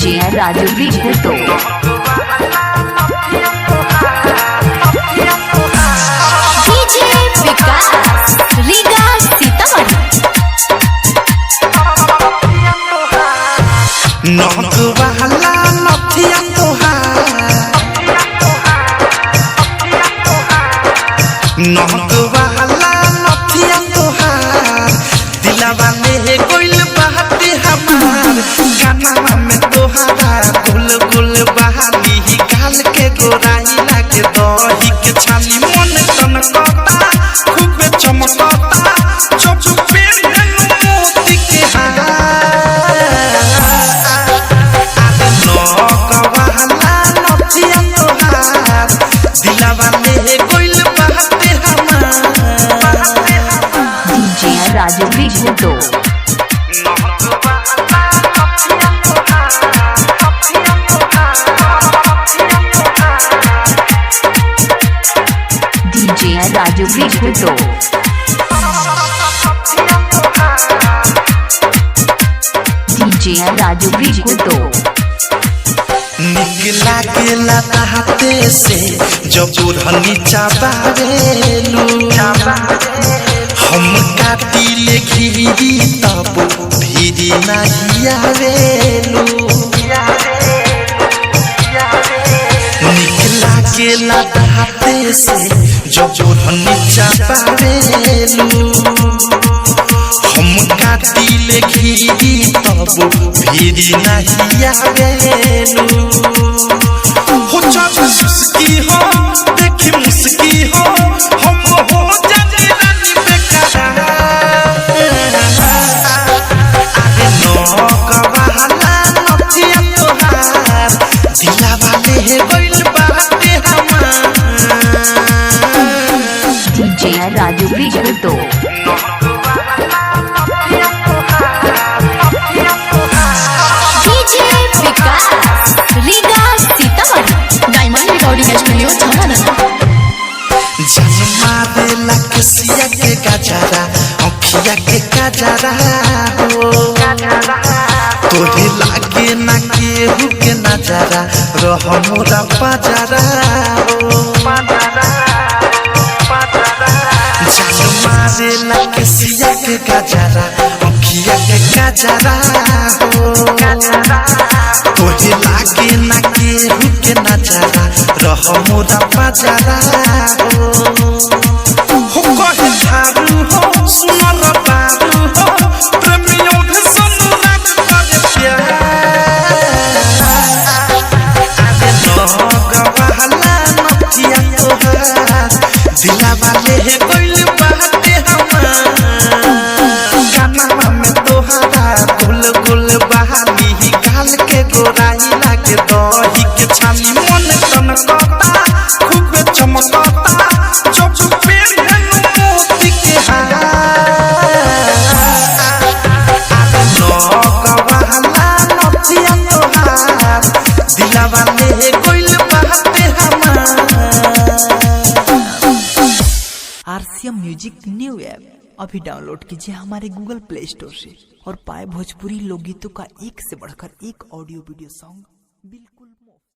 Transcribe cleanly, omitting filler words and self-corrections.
DJ Raju बिगुतो DJ Vikas Riga Sitamarhi नौक वाला नथिया नौक वाला नथिया तोहार दिलवा में गोइल बहाते हमार गाना में तोहारा गुल गुल बहाली गाल के गोराई लागे दही के छाली मन तन कता खूब चमकता जब पे मोती के हार नौक वाला नथिया तोहार दिलवा में गोइल बहाते डीजे राजू बिगुतो डीजे राजू बिगुतो डीजे राजू बिगुतो निकला के लताते से जब बुढ़नी चाबारेलू हम काटी ले घिरी तब भीरी नहीं आवेलू निकला के लताते से जब बुढ़नी चाबारेलू हम काटी ले घिरी तब भीरी नहीं आवेलू हो जब सुस्की हो देखी मुस्की हो हम हो जाने रानी बेकार अरे नौक वाला नथिया तोहार दिलवा में गोइल बाटे हमार डीजे राजू बिगुतो DJ Vikas Riga Sitamarhi diamond recording studio छावना जन्मा देला कसिया के गजरा अखिया के गजरा हो तोहे लागे ना केहू के नजरा रह मोरा बाजरा हो जन्मा देला कसिया के गजरा अखिया के गजरा हो तोहे लागे ना केहू के नजरा रह मोरा बाजरा हो कहे थारू हो सुनर बारू हो प्रेमियों के सनुराग करे प्यार अरे नौक वाला नथिया तोहार दिलवा ले गोइल बाटे हमार गाना में तोहारा गुल गुल बहाली गाल के गोराई लागे दही के छाली मन तन कता खूब चमकता जब पे मोती के हार नौक वाला नथिया तोहार दिलवा में गोइल बहाते हमार आरसीएम म्यूजिक न्यू ऐप अभी डाउनलोड कीजिए हमारे गूगल प्ले स्टोर से और पाए भोजपुरी लोकगीतों का एक से बढ़कर एक ऑडियो वीडियो सॉन्ग बिल्कुल।